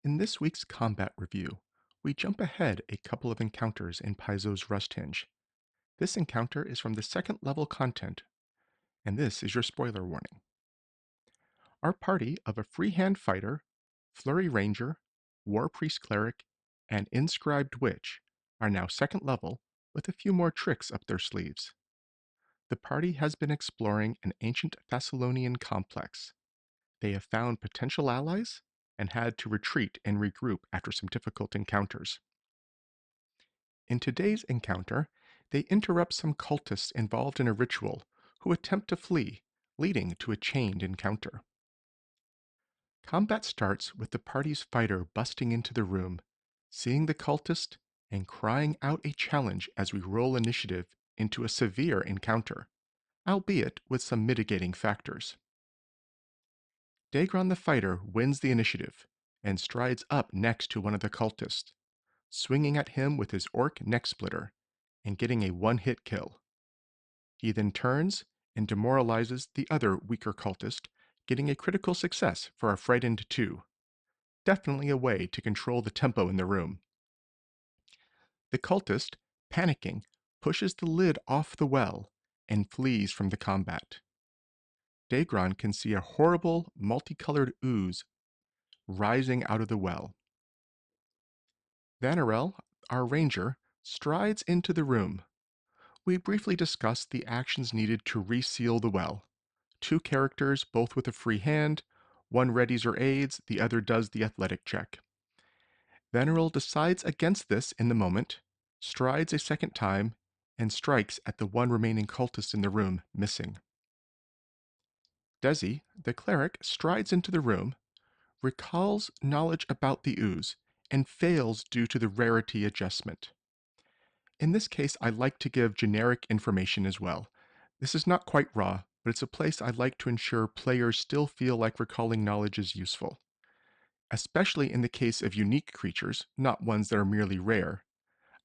In this week's combat review, we jump ahead a couple of encounters in Paizo's Rusthenge. This encounter is from the second level content, and this is your spoiler warning. Our party of a freehand fighter, flurry ranger, war priest cleric, and inscribed witch are now second level with a few more tricks up their sleeves. The party has been exploring an ancient Thessalonian complex. They have found potential allies and had to retreat and regroup after some difficult encounters. In today's encounter, they interrupt some cultists involved in a ritual who attempt to flee, leading to a chained encounter. Combat starts with the party's fighter busting into the room, seeing the cultist, and crying out a challenge as we roll initiative into a severe encounter, albeit with some mitigating factors. Dagon the fighter wins the initiative and strides up next to one of the cultists, swinging at him with his orc neck splitter and getting a one-hit kill. He then turns and demoralizes the other weaker cultist, getting a critical success for a frightened 2. Definitely a way to control the tempo in the room. The cultist, panicking, pushes the lid off the well and flees from the combat. Dagon can see a horrible, multicolored ooze rising out of the well. Vanarel, our ranger, strides into the room. We briefly discuss the actions needed to reseal the well. 2 characters, both with a free hand, one readies or aids, the other does the athletic check. Veneral decides against this in the moment, strides a second time, and strikes at the one remaining cultist in the room, missing. Desi, the cleric, strides into the room, recalls knowledge about the ooze, and fails due to the rarity adjustment. In this case, I like to give generic information as well. This is not quite raw, but it's a place I like to ensure players still feel like recalling knowledge is useful. Especially in the case of unique creatures, not ones that are merely rare.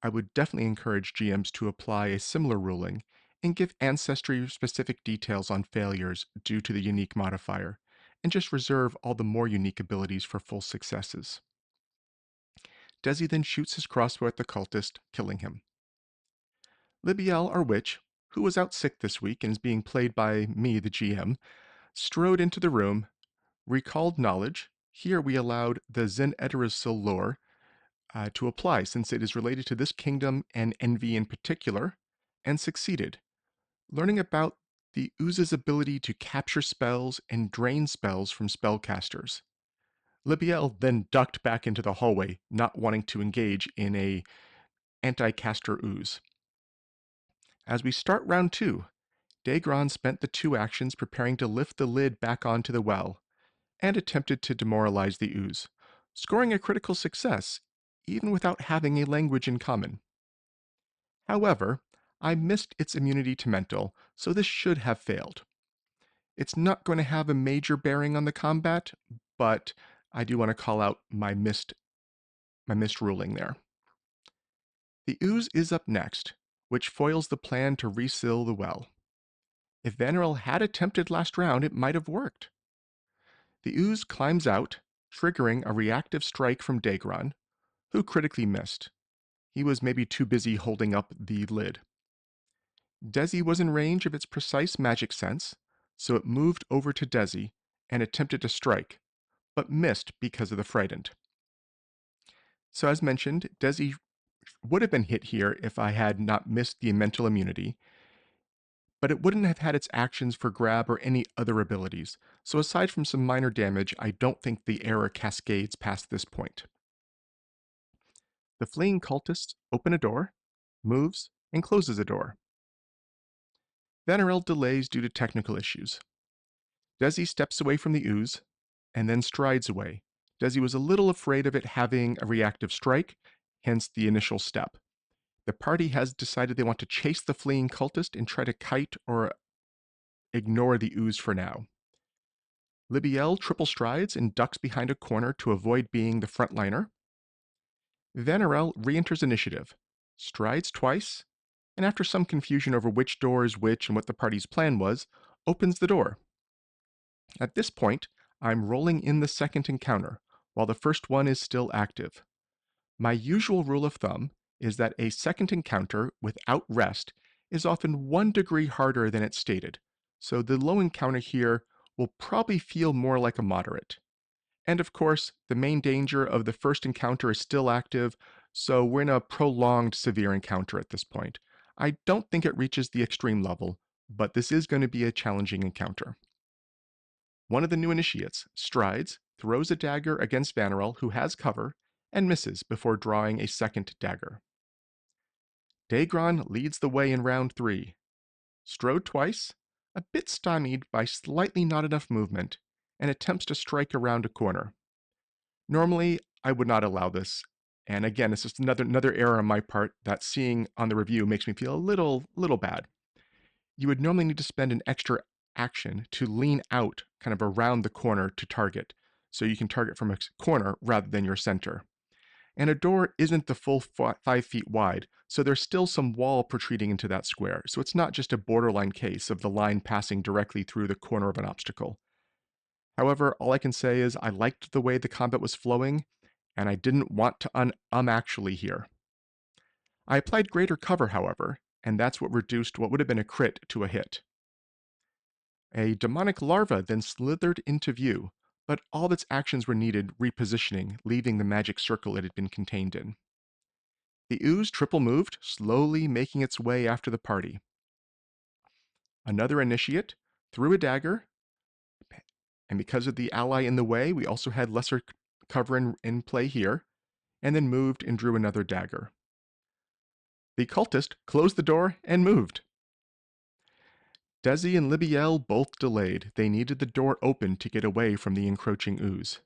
I would definitely encourage GMs to apply a similar ruling and give ancestry-specific details on failures due to the unique modifier, and just reserve all the more unique abilities for full successes. Desi then shoots his crossbow at the cultist, killing him. Libiel, our witch, who was out sick this week and is being played by me, the GM, strode into the room, recalled knowledge. Here we allowed the Zen Ederasil lore to apply since it is related to this kingdom and envy in particular, and succeeded, learning about the ooze's ability to capture spells and drain spells from spellcasters. Libiel then ducked back into the hallway, not wanting to engage in a anti-caster ooze. As we start round 2, Dagron spent the 2 actions preparing to lift the lid back onto the well, and attempted to demoralize the ooze, scoring a critical success, even without having a language in common. However, I missed its immunity to mental, so this should have failed. It's not going to have a major bearing on the combat, but I do want to call out my missed ruling there. The ooze is up next, which foils the plan to reseal the well. If Vanarel had attempted last round, it might have worked. The ooze climbs out, triggering a reactive strike from Dagron, who critically missed. He was maybe too busy holding up the lid. Desi was in range of its precise magic sense, so it moved over to Desi and attempted to strike, but missed because of the frightened. So as mentioned, Desi would have been hit here if I had not missed the mental immunity, but it wouldn't have had its actions for grab or any other abilities, so aside from some minor damage, I don't think the error cascades past this point. The fleeing cultists open a door, moves, and closes a door. Vanarel delays due to technical issues. Desi steps away from the ooze, and then strides away. Desi was a little afraid of it having a reactive strike, hence the initial step. The party has decided they want to chase the fleeing cultist and try to kite or ignore the ooze for now. Libiel triple strides and ducks behind a corner to avoid being the frontliner. Vanarel re-enters initiative, strides twice, and after some confusion over which door is which and what the party's plan was, opens the door. At this point, I'm rolling in the second encounter, while the first one is still active. My usual rule of thumb is that a second encounter without rest is often 1 degree harder than it's stated, so the low encounter here will probably feel more like a moderate. And of course, the main danger of the first encounter is still active, so we're in a prolonged severe encounter at this point. I don't think it reaches the extreme level, but this is going to be a challenging encounter. One of the new initiates strides, throws a dagger against Vanarel, who has cover, and misses before drawing a second dagger. Daegron leads the way in round 3. Strode twice, a bit stymied by slightly not enough movement, and attempts to strike around a corner. Normally, I would not allow this, and again, it's just another error on my part that seeing on the review makes me feel a little bad. You would normally need to spend an extra action to lean out kind of around the corner to target, so you can target from a corner rather than your center. And a door isn't the full 5 feet wide, so there's still some wall protruding into that square, so it's not just a borderline case of the line passing directly through the corner of an obstacle. However, all I can say is I liked the way the combat was flowing, and I didn't want to actually here. I applied greater cover, however, and that's what reduced what would have been a crit to a hit. A demonic larva then slithered into view, but all of its actions were needed repositioning, leaving the magic circle it had been contained in. The ooze triple moved, slowly making its way after the party. Another initiate threw a dagger, and because of the ally in the way, we also had lesser cover in play here, and then moved and drew another dagger. The cultist closed the door and moved. Desi and Libiel both delayed. They needed the door open to get away from the encroaching ooze.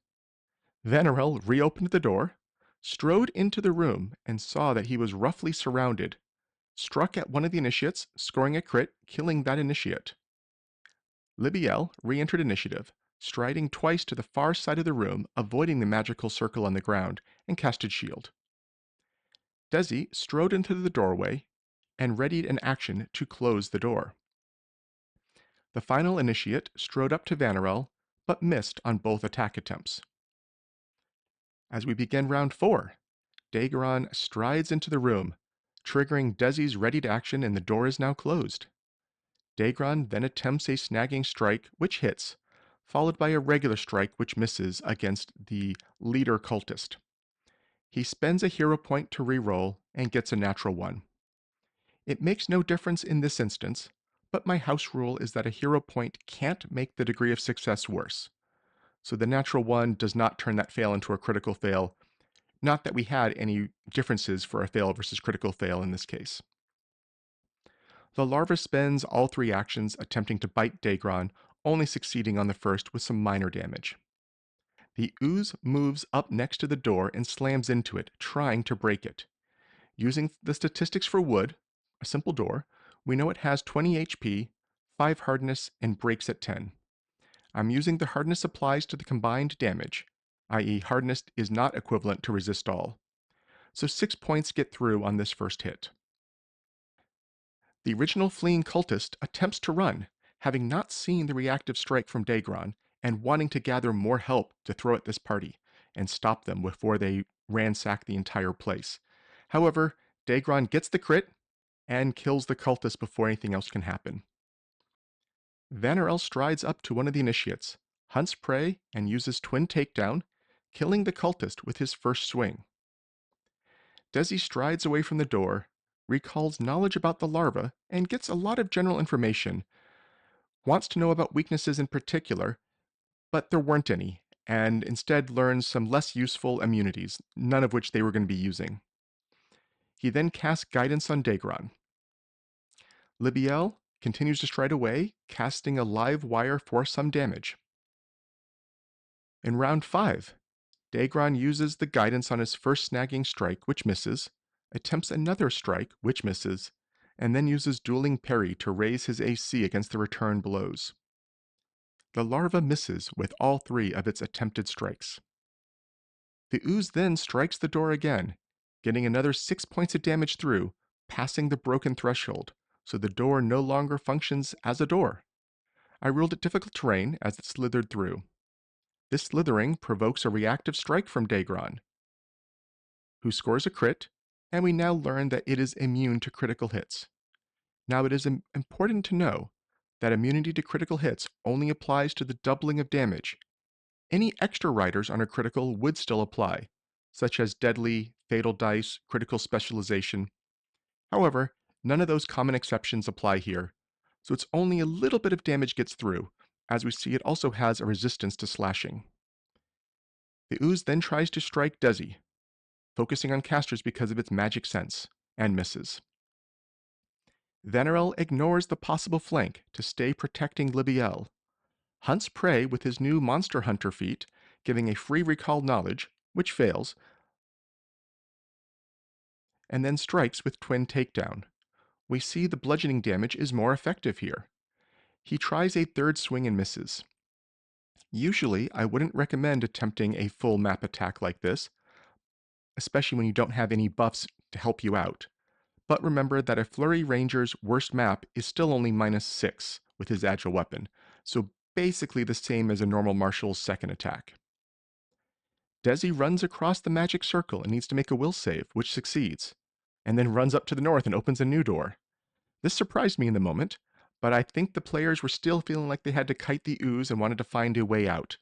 Vanarel reopened the door, strode into the room, and saw that he was roughly surrounded, struck at one of the initiates, scoring a crit, killing that initiate. Libiel re-entered initiative, striding twice to the far side of the room, avoiding the magical circle on the ground, and casted shield. Desi strode into the doorway and readied an action to close the door. The final initiate strode up to Vanarel, but missed on both attack attempts. As we begin round 4, Daegron strides into the room, triggering Desi's readied action, and the door is now closed. Daegron then attempts a snagging strike, which hits, followed by a regular strike which misses against the leader cultist. He spends a hero point to reroll and gets a natural 1. It makes no difference in this instance, but my house rule is that a hero point can't make the degree of success worse. So the natural 1 does not turn that fail into a critical fail. Not that we had any differences for a fail versus critical fail in this case. The larva spends all 3 actions attempting to bite Daegron, only succeeding on the first with some minor damage. The ooze moves up next to the door and slams into it, trying to break it. Using the statistics for wood, a simple door, we know it has 20 HP, 5 hardness, and breaks at 10. I'm using the hardness applies to the combined damage, i.e. hardness is not equivalent to resist all. So 6 points get through on this first hit. The original fleeing cultist attempts to run, having not seen the reactive strike from Daegron and wanting to gather more help to throw at this party and stop them before they ransack the entire place. However, Daegron gets the crit and kills the cultist before anything else can happen. Vanarel strides up to one of the initiates, hunts prey, and uses twin takedown, killing the cultist with his first swing. Desi strides away from the door, recalls knowledge about the larva, and gets a lot of general information. Wants to know about weaknesses in particular, but there weren't any, and instead learns some less useful immunities, none of which they were going to be using. He then casts guidance on Daegron. Libiel continues to stride away, casting a live wire for some damage. In round 5, Daegron uses the guidance on his first snagging strike, which misses, attempts another strike, which misses, and then uses dueling parry to raise his AC against the return blows. The larva misses with all 3 of its attempted strikes. The ooze then strikes the door again, getting another 6 points of damage through, passing the broken threshold, so the door no longer functions as a door. I ruled it difficult terrain as it slithered through. This slithering provokes a reactive strike from Daegron, who scores a crit, and we now learn that it is immune to critical hits. Now, it is important to know that immunity to critical hits only applies to the doubling of damage. Any extra riders on a critical would still apply, such as deadly, fatal dice, critical specialization. However, none of those common exceptions apply here, so it's only a little bit of damage gets through, as we see it also has a resistance to slashing. The ooze then tries to strike Desi, focusing on casters because of its magic sense, and misses. Venerel ignores the possible flank to stay protecting Libiel, hunts prey with his new Monster Hunter feat, giving a free recall knowledge, which fails, and then strikes with Twin Takedown. We see the bludgeoning damage is more effective here. He tries a third swing and misses. Usually, I wouldn't recommend attempting a full map attack like this, especially when you don't have any buffs to help you out. But remember that a Flurry Ranger's worst map is still only -6 with his agile weapon, so basically the same as a normal Marshal's second attack. Desi runs across the magic circle and needs to make a will save, which succeeds, and then runs up to the north and opens a new door. This surprised me in the moment, but I think the players were still feeling like they had to kite the ooze and wanted to find a way out.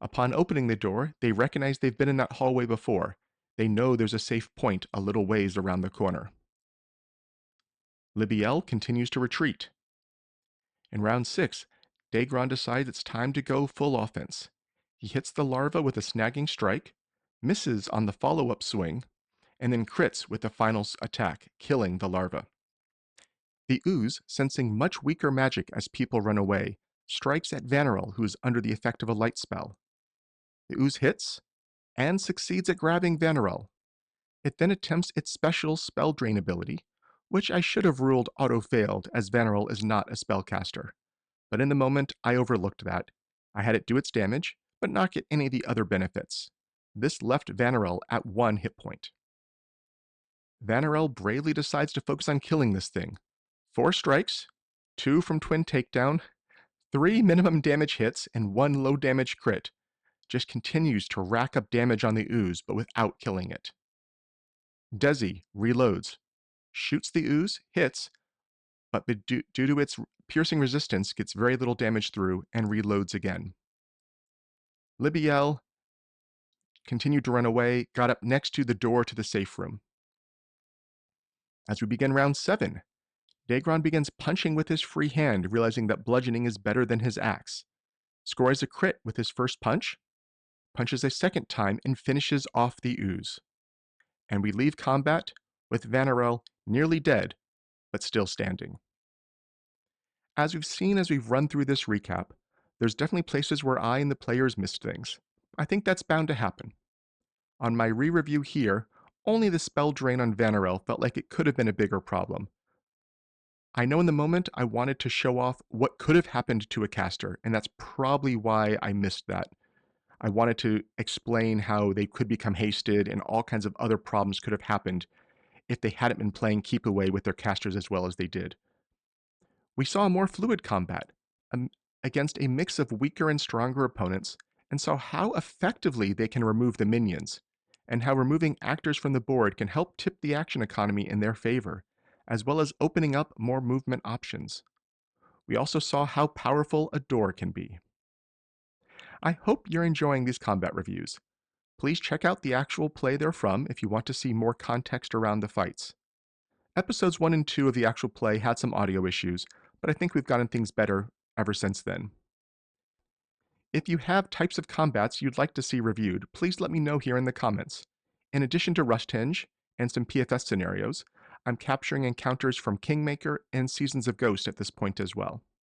Upon opening the door, they recognize they've been in that hallway before. They know there's a safe point a little ways around the corner. Libiel continues to retreat. In round 6, Daegron decides it's time to go full offense. He hits the larva with a snagging strike, misses on the follow-up swing, and then crits with the final attack, killing the larva. The ooze, sensing much weaker magic as people run away, strikes at Vanerel, who is under the effect of a light spell. The ooze hits, and succeeds at grabbing Vanerel. It then attempts its special Spell Drain ability, which I should have ruled auto-failed, as Vanerel is not a spellcaster. But in the moment, I overlooked that. I had it do its damage, but not get any of the other benefits. This left Vanerel at 1 hit point. Vanerel bravely decides to focus on killing this thing. 4 strikes, 2 from Twin Takedown, 3 minimum damage hits, and 1 low damage crit. Just continues to rack up damage on the ooze, but without killing it. Desi reloads, shoots the ooze, hits, but due to its piercing resistance, gets very little damage through and reloads again. Libiel continued to run away, got up next to the door to the safe room. As we begin round 7, Daegron begins punching with his free hand, realizing that bludgeoning is better than his axe. Scores a crit with his first punch, punches a second time, and finishes off the ooze. And we leave combat with Vanerel nearly dead, but still standing. As we've seen as we've run through this recap, there's definitely places where I and the players missed things. I think that's bound to happen. On my re-review here, only the spell drain on Vanerel felt like it could have been a bigger problem. I know in the moment I wanted to show off what could have happened to a caster, and that's probably why I missed that. I wanted to explain how they could become hasted and all kinds of other problems could have happened if they hadn't been playing keep away with their casters as well as they did. We saw a more fluid combat against a mix of weaker and stronger opponents, and saw how effectively they can remove the minions, and how removing actors from the board can help tip the action economy in their favor, as well as opening up more movement options. We also saw how powerful a door can be. I hope you're enjoying these combat reviews. Please check out the actual play they're from if you want to see more context around the fights. Episodes 1 and 2 of the actual play had some audio issues, but I think we've gotten things better ever since then. If you have types of combats you'd like to see reviewed, please let me know here in the comments. In addition to Rusthenge and some PFS scenarios, I'm capturing encounters from Kingmaker and Seasons of Ghost at this point as well.